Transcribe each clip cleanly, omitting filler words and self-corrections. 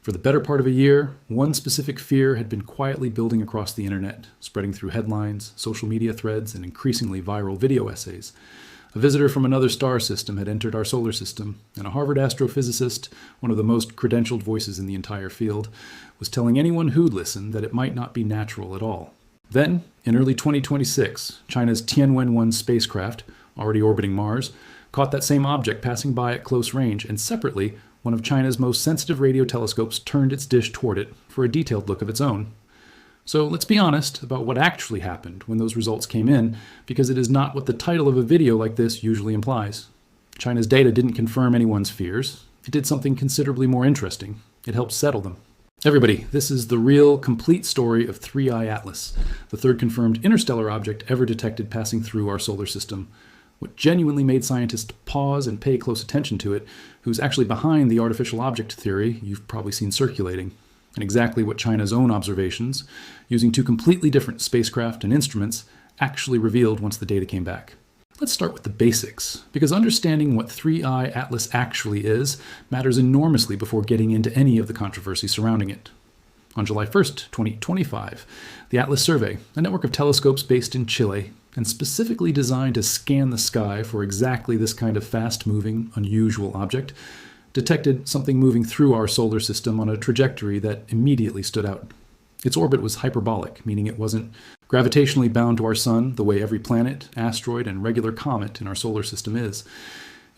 For the better part of a year, one specific fear had been quietly building across the internet, spreading through headlines, social media threads, and increasingly viral video essays. A visitor from another star system had entered our solar system, and a Harvard astrophysicist, one of the most credentialed voices in the entire field, was telling anyone who'd listen that it might not be natural at all. Then, in early 2026, China's Tianwen-1 spacecraft, already orbiting Mars, caught that same object passing by at close range, and separately, one of China's most sensitive radio telescopes turned its dish toward it for a detailed look of its own. So let's be honest about what actually happened when those results came in, because it is not what the title of a video like this usually implies. China's data didn't confirm anyone's fears. It did something considerably more interesting. It helped settle them. Everybody, this is the real, complete story of 3I Atlas, the third confirmed interstellar object ever detected passing through our solar system. What genuinely made scientists pause and pay close attention to it, who's actually behind the artificial object theory you've probably seen circulating, and exactly what China's own observations, using two completely different spacecraft and instruments, actually revealed once the data came back. Let's start with the basics, because understanding what 3I Atlas actually is matters enormously before getting into any of the controversy surrounding it. On July 1st, 2025, the Atlas Survey, a network of telescopes based in Chile, and specifically designed to scan the sky for exactly this kind of fast-moving, unusual object, detected something moving through our solar system on a trajectory that immediately stood out. Its orbit was hyperbolic, meaning it wasn't gravitationally bound to our sun the way every planet, asteroid, and regular comet in our solar system is.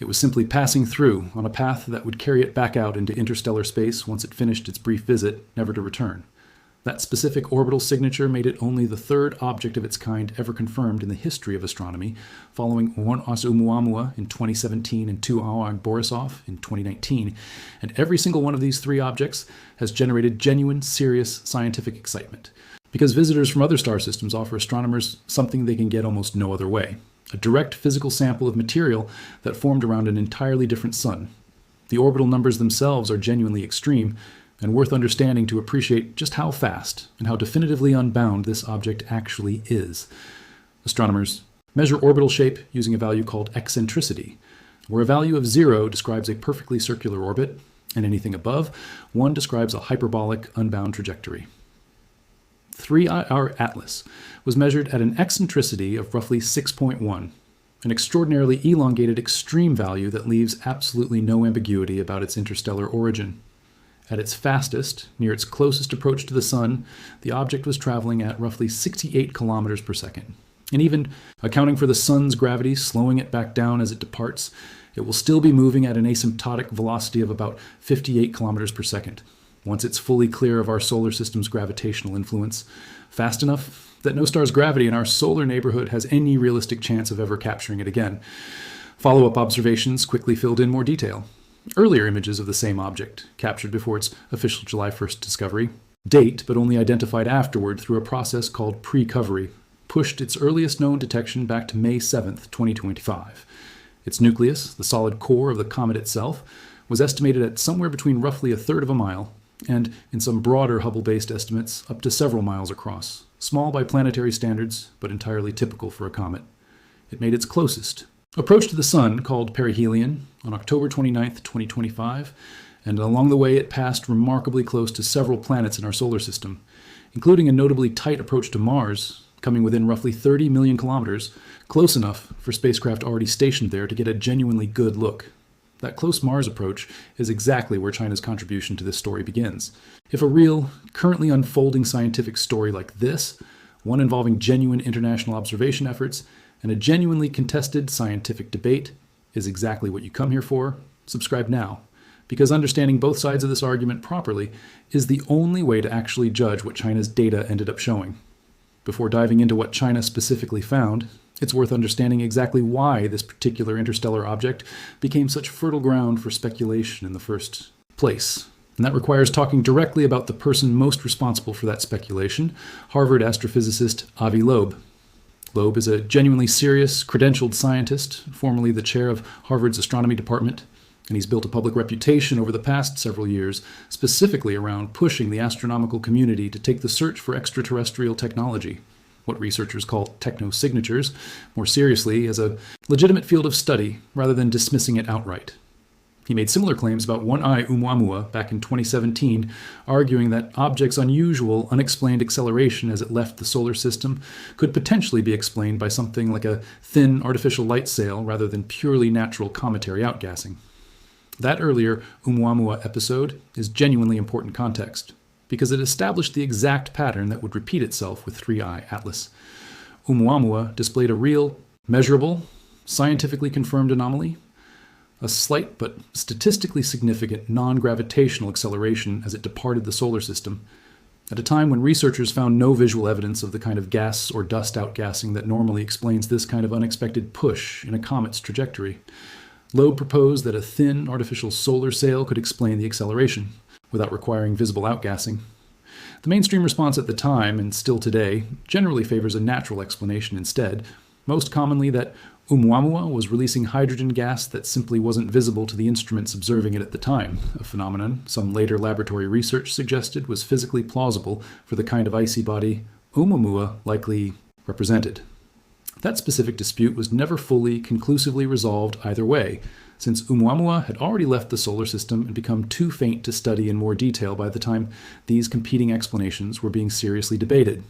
It was simply passing through on a path that would carry it back out into interstellar space once it finished its brief visit, never to return. That specific orbital signature made it only the third object of its kind ever confirmed in the history of astronomy, following 1 Oumuamua in 2017 and 2 Borisov in 2019. And every single one of these three objects has generated genuine, serious scientific excitement, because visitors from other star systems offer astronomers something they can get almost no other way: a direct physical sample of material that formed around an entirely different sun. The orbital numbers themselves are genuinely extreme, and worth understanding to appreciate just how fast and how definitively unbound this object actually is. Astronomers measure orbital shape using a value called eccentricity, where a value of 0 describes a perfectly circular orbit, and anything above 1 describes a hyperbolic, unbound trajectory. 3I Atlas was measured at an eccentricity of roughly 6.1, an extraordinarily elongated extreme value that leaves absolutely no ambiguity about its interstellar origin. At its fastest, near its closest approach to the sun, the object was traveling at roughly 68 kilometers per second. And even accounting for the sun's gravity slowing it back down as it departs, it will still be moving at an asymptotic velocity of about 58 kilometers per second, once it's fully clear of our solar system's gravitational influence, fast enough that no star's gravity in our solar neighborhood has any realistic chance of ever capturing it again. Follow-up observations quickly filled in more detail. Earlier images of the same object, captured before its official July 1st discovery, date but only identified afterward through a process called pre-covery, pushed its earliest known detection back to May 7th, 2025. Its nucleus, the solid core of the comet itself, was estimated at somewhere between roughly a third of a mile, and, in some broader Hubble-based estimates, up to several miles across, small by planetary standards, but entirely typical for a comet. It made its closest approach to the sun, called perihelion, on October 29, 2025, and along the way it passed remarkably close to several planets in our solar system, including a notably tight approach to Mars, coming within roughly 30 million kilometers, close enough for spacecraft already stationed there to get a genuinely good look. That close Mars approach is exactly where China's contribution to this story begins. If a real, currently unfolding scientific story like this, one involving genuine international observation efforts, and a genuinely contested scientific debate, is exactly what you come here for, subscribe now, because understanding both sides of this argument properly is the only way to actually judge what China's data ended up showing. Before diving into what China specifically found, it's worth understanding exactly why this particular interstellar object became such fertile ground for speculation in the first place. And that requires talking directly about the person most responsible for that speculation, Harvard astrophysicist Avi Loeb. Loeb is a genuinely serious, credentialed scientist, formerly the chair of Harvard's astronomy department, and he's built a public reputation over the past several years, specifically around pushing the astronomical community to take the search for extraterrestrial technology, what researchers call techno-signatures, more seriously as a legitimate field of study rather than dismissing it outright. He made similar claims about one-eye Oumuamua back in 2017, arguing that object's unusual, unexplained acceleration as it left the solar system could potentially be explained by something like a thin artificial light sail rather than purely natural cometary outgassing. That earlier Oumuamua episode is genuinely important context, because it established the exact pattern that would repeat itself with 3I Atlas. Oumuamua displayed a real, measurable, scientifically confirmed anomaly, a slight but statistically significant non-gravitational acceleration as it departed the solar system, at a time when researchers found no visual evidence of the kind of gas or dust outgassing that normally explains this kind of unexpected push in a comet's trajectory. Loeb proposed that a thin artificial solar sail could explain the acceleration, without requiring visible outgassing. The mainstream response at the time, and still today, generally favors a natural explanation instead, most commonly that Oumuamua was releasing hydrogen gas that simply wasn't visible to the instruments observing it at the time, a phenomenon some later laboratory research suggested was physically plausible for the kind of icy body Oumuamua likely represented. That specific dispute was never fully, conclusively resolved either way, since Oumuamua had already left the solar system and become too faint to study in more detail by the time these competing explanations were being seriously debated.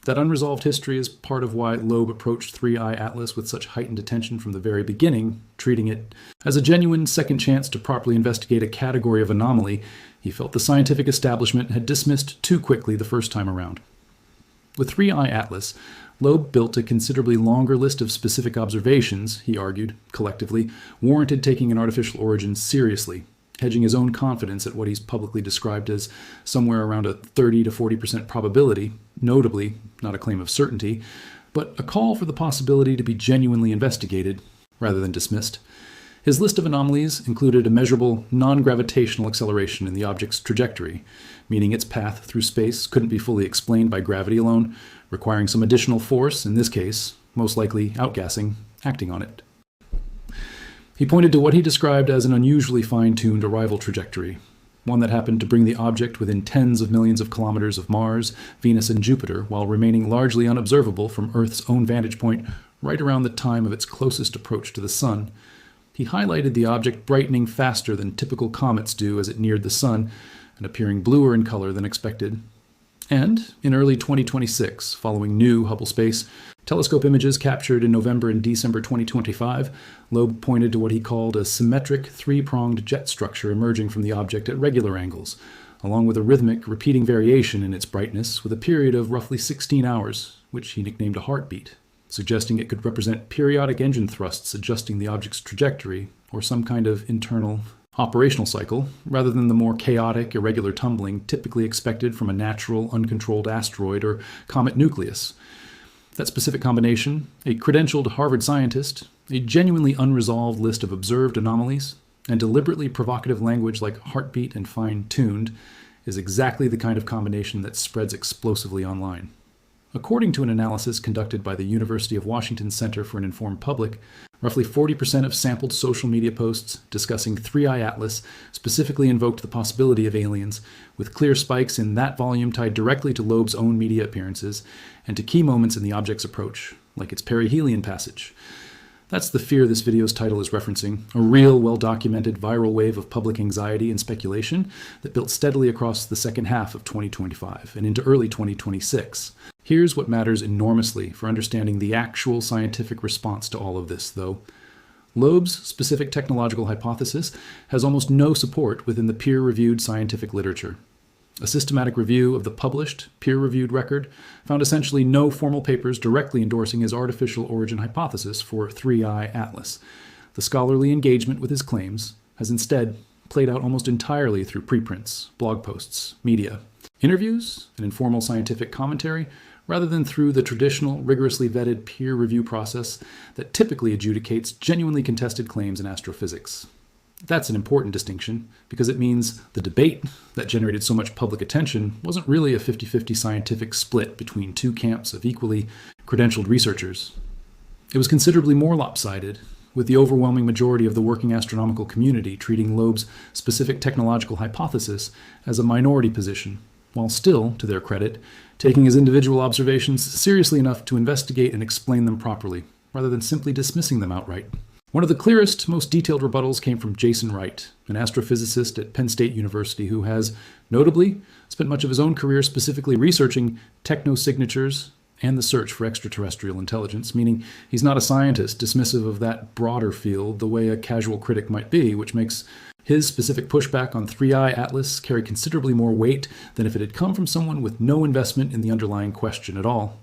That unresolved history is part of why Loeb approached 3I Atlas with such heightened attention from the very beginning, treating it as a genuine second chance to properly investigate a category of anomaly he felt the scientific establishment had dismissed too quickly the first time around. With 3I Atlas, Loeb built a considerably longer list of specific observations, he argued, collectively, warranted taking an artificial origin seriously, hedging his own confidence at what he's publicly described as somewhere around a 30 to 40% probability, notably not a claim of certainty, but a call for the possibility to be genuinely investigated, rather than dismissed. His list of anomalies included a measurable non-gravitational acceleration in the object's trajectory, meaning its path through space couldn't be fully explained by gravity alone, requiring some additional force, in this case, most likely outgassing, acting on it. He pointed to what he described as an unusually fine-tuned arrival trajectory, one that happened to bring the object within tens of millions of kilometers of Mars, Venus, and Jupiter, while remaining largely unobservable from Earth's own vantage point right around the time of its closest approach to the Sun. He highlighted the object brightening faster than typical comets do as it neared the Sun, and appearing bluer in color than expected. And, in early 2026, following new Hubble Space Telescope images captured in November and December 2025, Loeb pointed to what he called a symmetric three-pronged jet structure emerging from the object at regular angles, along with a rhythmic, repeating variation in its brightness with a period of roughly 16 hours, which he nicknamed a heartbeat, suggesting it could represent periodic engine thrusts adjusting the object's trajectory, or some kind of internal operational cycle, rather than the more chaotic, irregular tumbling typically expected from a natural, uncontrolled asteroid or comet nucleus. That specific combination, a credentialed Harvard scientist, a genuinely unresolved list of observed anomalies, and deliberately provocative language like heartbeat and fine-tuned, is exactly the kind of combination that spreads explosively online. According to an analysis conducted by the University of Washington Center for an Informed Public, roughly 40% of sampled social media posts discussing 3I Atlas specifically invoked the possibility of aliens, with clear spikes in that volume tied directly to Loeb's own media appearances and to key moments in the object's approach, like its perihelion passage. That's the fear this video's title is referencing, a real, well-documented viral wave of public anxiety and speculation that built steadily across the second half of 2025 and into early 2026. Here's what matters enormously for understanding the actual scientific response to all of this, though. Loeb's specific technological hypothesis has almost no support within the peer-reviewed scientific literature. A systematic review of the published, peer-reviewed record found essentially no formal papers directly endorsing his artificial origin hypothesis for 3I Atlas. The scholarly engagement with his claims has instead played out almost entirely through preprints, blog posts, media, interviews, and informal scientific commentary, rather than through the traditional, rigorously vetted peer review process that typically adjudicates genuinely contested claims in astrophysics. That's an important distinction, because it means the debate that generated so much public attention wasn't really a 50-50 scientific split between two camps of equally credentialed researchers. It was considerably more lopsided, with the overwhelming majority of the working astronomical community treating Loeb's specific technological hypothesis as a minority position, while still, to their credit, taking his individual observations seriously enough to investigate and explain them properly, rather than simply dismissing them outright. One of the clearest, most detailed rebuttals came from Jason Wright, an astrophysicist at Penn State University who has, notably, spent much of his own career specifically researching technosignatures and the search for extraterrestrial intelligence, meaning he's not a scientist dismissive of that broader field the way a casual critic might be, which makes his specific pushback on 3I Atlas carry considerably more weight than if it had come from someone with no investment in the underlying question at all.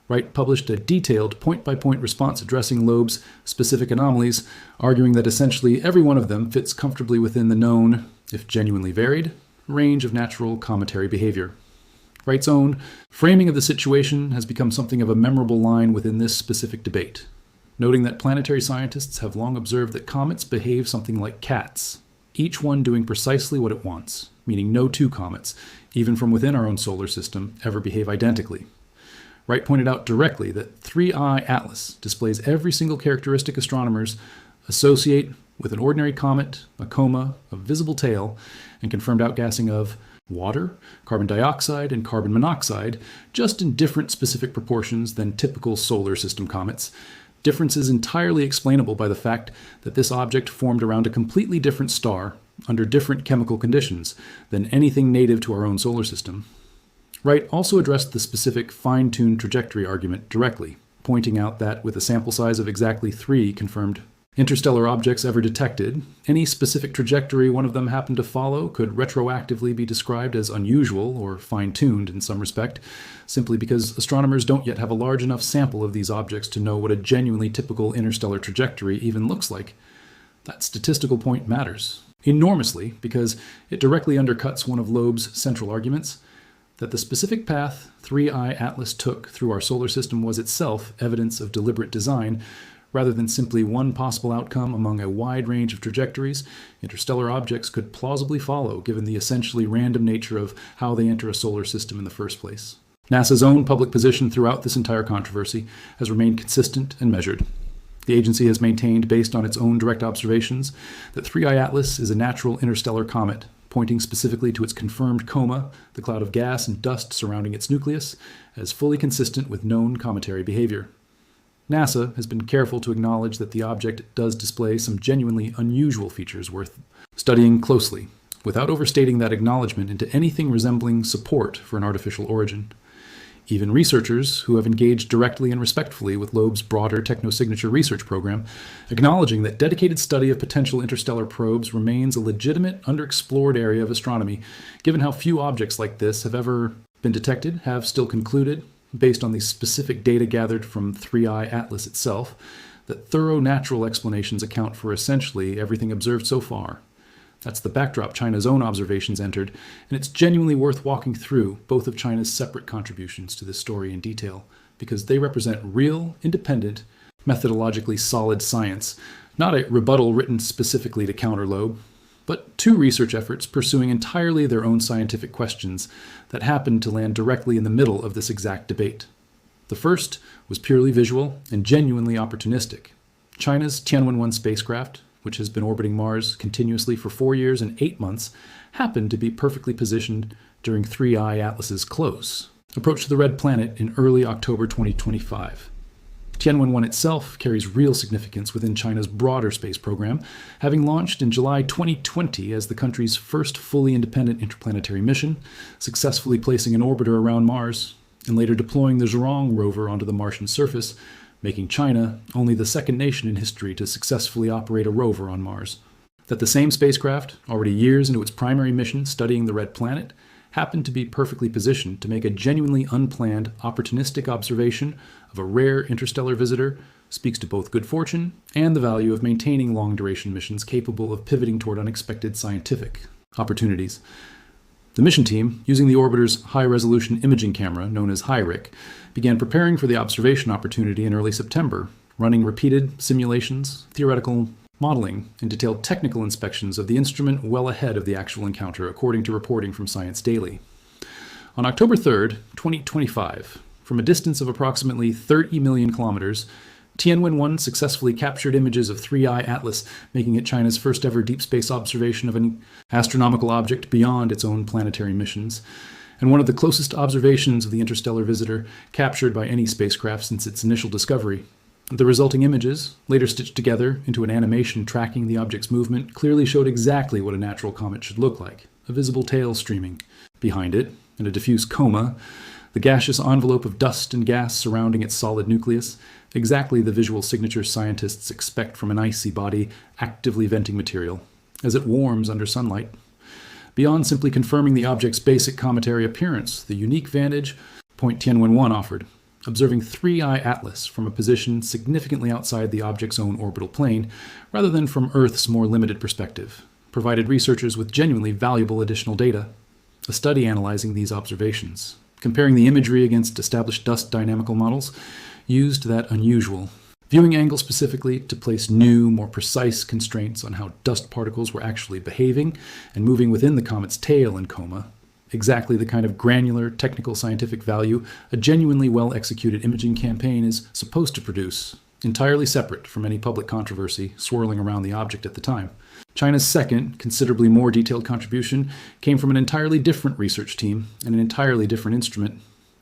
Wright published a detailed point-by-point response addressing Loeb's specific anomalies, arguing that essentially every one of them fits comfortably within the known, if genuinely varied, range of natural cometary behavior. Wright's own framing of the situation has become something of a memorable line within this specific debate, noting that planetary scientists have long observed that comets behave something like cats, each one doing precisely what it wants, meaning no two comets, even from within our own solar system, ever behave identically. Wright pointed out directly that 3I Atlas displays every single characteristic astronomers associate with an ordinary comet, a coma, a visible tail, and confirmed outgassing of water, carbon dioxide, and carbon monoxide, just in different specific proportions than typical solar system comets. Differences entirely explainable by the fact that this object formed around a completely different star under different chemical conditions than anything native to our own solar system. Wright also addressed the specific fine-tuned trajectory argument directly, pointing out that with a sample size of exactly 3 confirmed interstellar objects ever detected, any specific trajectory one of them happened to follow could retroactively be described as unusual or fine-tuned in some respect, simply because astronomers don't yet have a large enough sample of these objects to know what a genuinely typical interstellar trajectory even looks like. That statistical point matters enormously because it directly undercuts one of Loeb's central arguments, that the specific path 3I Atlas took through our solar system was itself evidence of deliberate design, rather than simply one possible outcome among a wide range of trajectories interstellar objects could plausibly follow, given the essentially random nature of how they enter a solar system in the first place. NASA's own public position throughout this entire controversy has remained consistent and measured. The agency has maintained, based on its own direct observations, that 3I Atlas is a natural interstellar comet, pointing specifically to its confirmed coma, the cloud of gas and dust surrounding its nucleus, as fully consistent with known cometary behavior. NASA has been careful to acknowledge that the object does display some genuinely unusual features worth studying closely, without overstating that acknowledgement into anything resembling support for an artificial origin. Even researchers who have engaged directly and respectfully with Loeb's broader technosignature research program, acknowledging that dedicated study of potential interstellar probes remains a legitimate, underexplored area of astronomy, given how few objects like this have ever been detected, have still concluded, based on the specific data gathered from 3I Atlas itself, that thorough natural explanations account for essentially everything observed so far. That's the backdrop China's own observations entered, and it's genuinely worth walking through both of China's separate contributions to this story in detail, because they represent real, independent, methodologically solid science, not a rebuttal written specifically to counter Loeb, but 2 research efforts pursuing entirely their own scientific questions that happened to land directly in the middle of this exact debate. The first was purely visual and genuinely opportunistic. China's Tianwen-1 spacecraft, which has been orbiting Mars continuously for 4 years and 8 months, happened to be perfectly positioned during 3I Atlas's close approach to the red planet in early October 2025. Tianwen-1 itself carries real significance within China's broader space program, having launched in July 2020 as the country's first fully independent interplanetary mission, successfully placing an orbiter around Mars, and later deploying the Zhurong rover onto the Martian surface, making China only the second nation in history to successfully operate a rover on Mars. That the same spacecraft, already years into its primary mission studying the red planet, happened to be perfectly positioned to make a genuinely unplanned, opportunistic observation of a rare interstellar visitor speaks to both good fortune and the value of maintaining long-duration missions capable of pivoting toward unexpected scientific opportunities. The mission team, using the orbiter's high-resolution imaging camera, known as HIRIC, began preparing for the observation opportunity in early September, running repeated simulations, theoretical modeling, and detailed technical inspections of the instrument well ahead of the actual encounter, according to reporting from Science Daily. On October 3rd, 2025, from a distance of approximately 30 million kilometers, Tianwen-1 successfully captured images of 3I Atlas, making it China's first ever deep space observation of an astronomical object beyond its own planetary missions, and one of the closest observations of the interstellar visitor captured by any spacecraft since its initial discovery. The resulting images, later stitched together into an animation tracking the object's movement, clearly showed exactly what a natural comet should look like: a visible tail streaming. Behind it, in a diffuse coma, the gaseous envelope of dust and gas surrounding its solid nucleus, exactly the visual signature scientists expect from an icy body actively venting material, as it warms under sunlight. Beyond simply confirming the object's basic cometary appearance, the unique vantage point Tianwen 1 offered, observing 3-eye Atlas from a position significantly outside the object's own orbital plane, rather than from Earth's more limited perspective, provided researchers with genuinely valuable additional data. A study analyzing these observations, comparing the imagery against established dust dynamical models, used that unusual viewing angle specifically to place new, more precise constraints on how dust particles were actually behaving and moving within the comet's tail in coma, exactly the kind of granular, technical scientific value a genuinely well-executed imaging campaign is supposed to produce, entirely separate from any public controversy swirling around the object at the time. China's second, considerably more detailed contribution came from an entirely different research team and an entirely different instrument.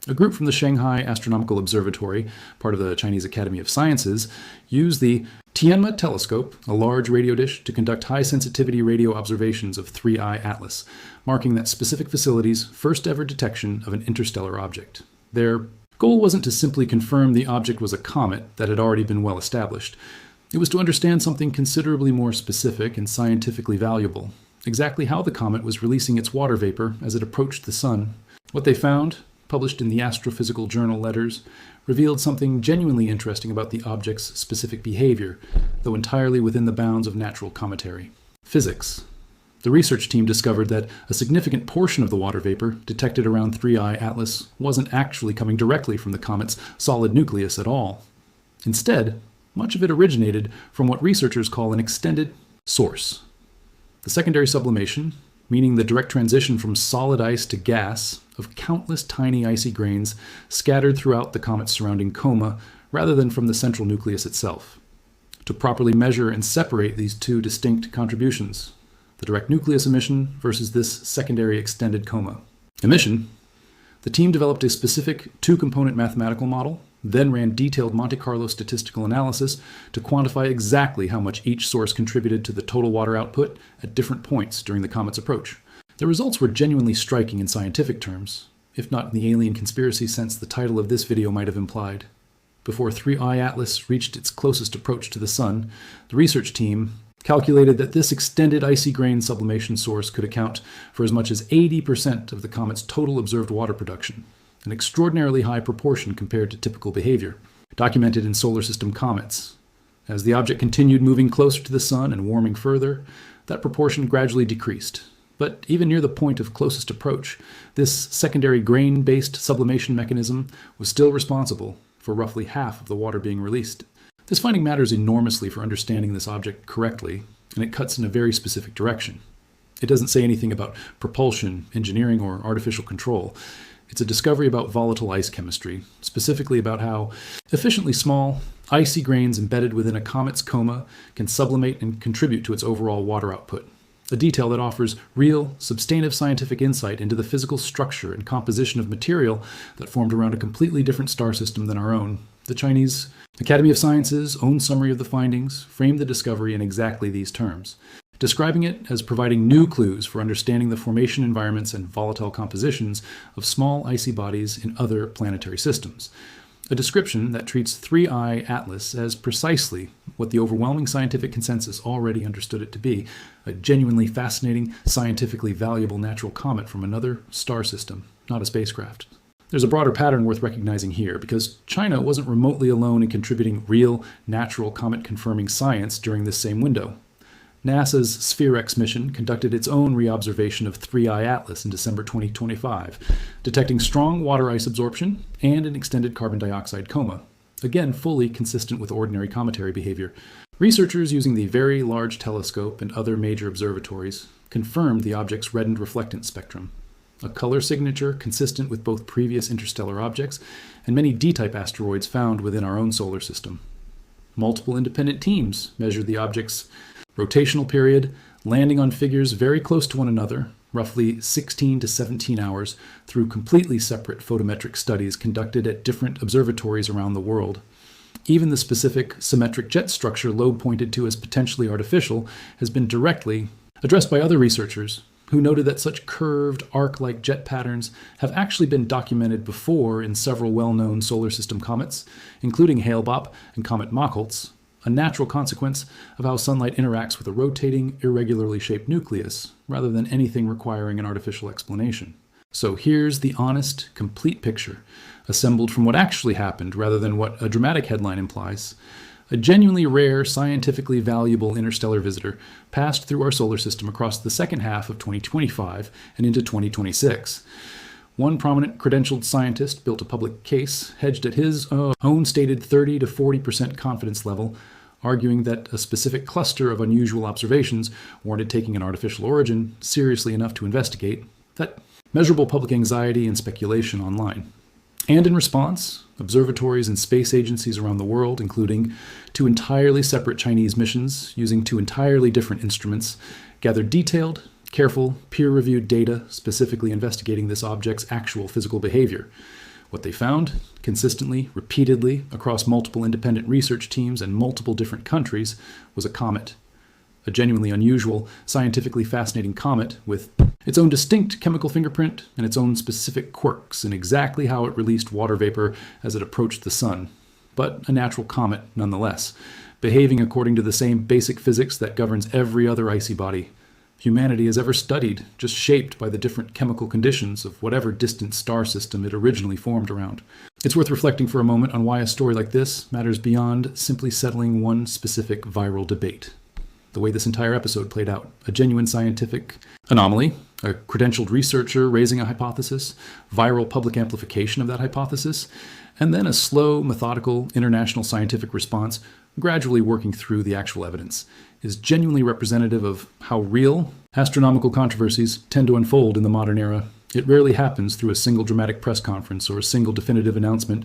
A group from the Shanghai Astronomical Observatory, part of the Chinese Academy of Sciences, used the Tianwen telescope, a large radio dish, to conduct high-sensitivity radio observations of 3-eye Atlas, marking that specific facility's first-ever detection of an interstellar object. Their goal wasn't to simply confirm the object was a comet that had already been well established. It was to understand something considerably more specific and scientifically valuable: exactly how the comet was releasing its water vapor as it approached the sun. What they found, published in the Astrophysical Journal Letters, revealed something genuinely interesting about the object's specific behavior, though entirely within the bounds of natural cometary. Physics. The research team discovered that a significant portion of the water vapor detected around 3-eye Atlas wasn't actually coming directly from the comet's solid nucleus at all. Instead, much of it originated from what researchers call an extended source. The secondary sublimation, meaning the direct transition from solid ice to gas of countless tiny icy grains scattered throughout the comet's surrounding coma, rather than from the central nucleus itself. To properly measure and separate these two distinct contributions, the direct nucleus emission versus this secondary extended coma emission, the team developed a specific two-component mathematical model, then ran detailed Monte Carlo statistical analysis to quantify exactly how much each source contributed to the total water output at different points during the comet's approach. The results were genuinely striking in scientific terms, if not in the alien conspiracy sense the title of this video might have implied. Before 3-eye Atlas reached its closest approach to the sun, the research team calculated that this extended icy grain sublimation source could account for as much as 80% of the comet's total observed water production, an extraordinarily high proportion compared to typical behavior, documented in solar system comets. As the object continued moving closer to the sun and warming further, that proportion gradually decreased. But even near the point of closest approach, this secondary grain-based sublimation mechanism was still responsible for roughly half of the water being released. This finding matters enormously for understanding this object correctly, and it cuts in a very specific direction. It doesn't say anything about propulsion, engineering, or artificial control. It's a discovery about volatile ice chemistry, specifically about how efficiently small, icy grains embedded within a comet's coma can sublimate and contribute to its overall water output. A detail that offers real, substantive scientific insight into the physical structure and composition of material that formed around a completely different star system than our own. The Chinese Academy of Sciences' own summary of the findings framed the discovery in exactly these terms, describing it as providing new clues for understanding the formation environments and volatile compositions of small icy bodies in other planetary systems. A description that treats 3-eye Atlas as precisely what the overwhelming scientific consensus already understood it to be: a genuinely fascinating, scientifically valuable natural comet from another star system, not a spacecraft. There's a broader pattern worth recognizing here, because China wasn't remotely alone in contributing real, natural comet-confirming science during this same window. NASA's SphereX mission conducted its own reobservation of 3-eye Atlas in December 2025, detecting strong water ice absorption and an extended carbon dioxide coma, again fully consistent with ordinary cometary behavior. Researchers using the Very Large Telescope and other major observatories confirmed the object's reddened reflectance spectrum, a color signature consistent with both previous interstellar objects and many D-type asteroids found within our own solar system. Multiple independent teams measured the object's rotational period, landing on figures very close to one another, roughly 16 to 17 hours, through completely separate photometric studies conducted at different observatories around the world. Even the specific symmetric jet structure Loeb pointed to as potentially artificial has been directly addressed by other researchers who noted that such curved, arc-like jet patterns have actually been documented before in several well-known solar system comets, including Hale-Bopp and Comet Machholz, a natural consequence of how sunlight interacts with a rotating, irregularly shaped nucleus, rather than anything requiring an artificial explanation. So here's the honest, complete picture, assembled from what actually happened rather than what a dramatic headline implies. A genuinely rare, scientifically valuable interstellar visitor passed through our solar system across the second half of 2025 and into 2026. One prominent credentialed scientist built a public case, hedged at his own stated 30 to 40% confidence level, arguing that a specific cluster of unusual observations warranted taking an artificial origin seriously enough to investigate. That measurable public anxiety and speculation online. And in response, observatories and space agencies around the world, including 2 entirely separate Chinese missions using 2 entirely different instruments, gathered detailed, careful, peer-reviewed data specifically investigating this object's actual physical behavior. What they found, consistently, repeatedly, across multiple independent research teams and multiple different countries, was a comet. A genuinely unusual, scientifically fascinating comet with its own distinct chemical fingerprint and its own specific quirks in exactly how it released water vapor as it approached the sun. But a natural comet nonetheless, behaving according to the same basic physics that governs every other icy body humanity has ever studied, just shaped by the different chemical conditions of whatever distant star system it originally formed around. It's worth reflecting for a moment on why a story like this matters beyond simply settling one specific viral debate. The way this entire episode played out. A genuine scientific anomaly, a credentialed researcher raising a hypothesis, viral public amplification of that hypothesis, and then a slow, methodical, international scientific response gradually working through the actual evidence, is genuinely representative of how real astronomical controversies tend to unfold in the modern era. It rarely happens through a single dramatic press conference or a single definitive announcement.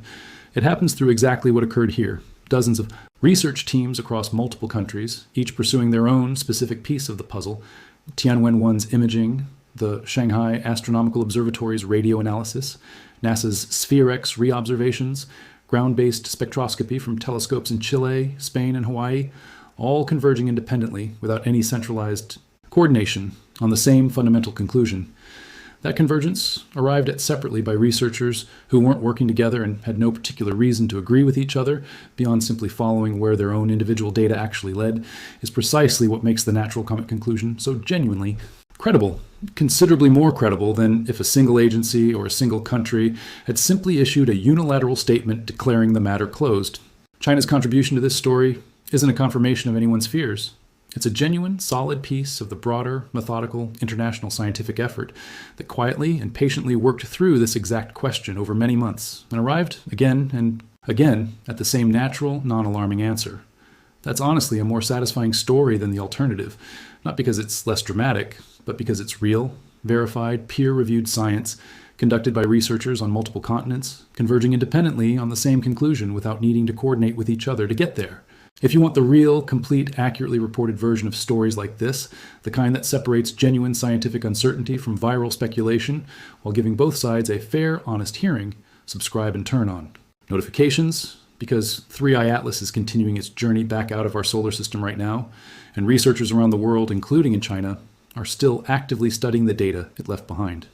It happens through exactly what occurred here. Dozens of research teams across multiple countries, each pursuing their own specific piece of the puzzle. Tianwen 1's imaging, the Shanghai Astronomical Observatory's radio analysis, NASA's Sphere-X re-observations, ground-based spectroscopy from telescopes in Chile, Spain, and Hawaii, all converging independently without any centralized coordination on the same fundamental conclusion. That convergence, arrived at separately by researchers who weren't working together and had no particular reason to agree with each other beyond simply following where their own individual data actually led, is precisely what makes the natural comet conclusion so genuinely credible, considerably more credible than if a single agency or a single country had simply issued a unilateral statement declaring the matter closed. China's contribution to this story isn't a confirmation of anyone's fears. It's a genuine, solid piece of the broader, methodical, international scientific effort that quietly and patiently worked through this exact question over many months and arrived again and again at the same natural, non-alarming answer. That's honestly a more satisfying story than the alternative, not because it's less dramatic, but because it's real, verified, peer-reviewed science conducted by researchers on multiple continents, converging independently on the same conclusion without needing to coordinate with each other to get there. If you want the real, complete, accurately reported version of stories like this, the kind that separates genuine scientific uncertainty from viral speculation, while giving both sides a fair, honest hearing, subscribe and turn on notifications, because 3i Atlas is continuing its journey back out of our solar system right now, and researchers around the world, including in China, are still actively studying the data it left behind.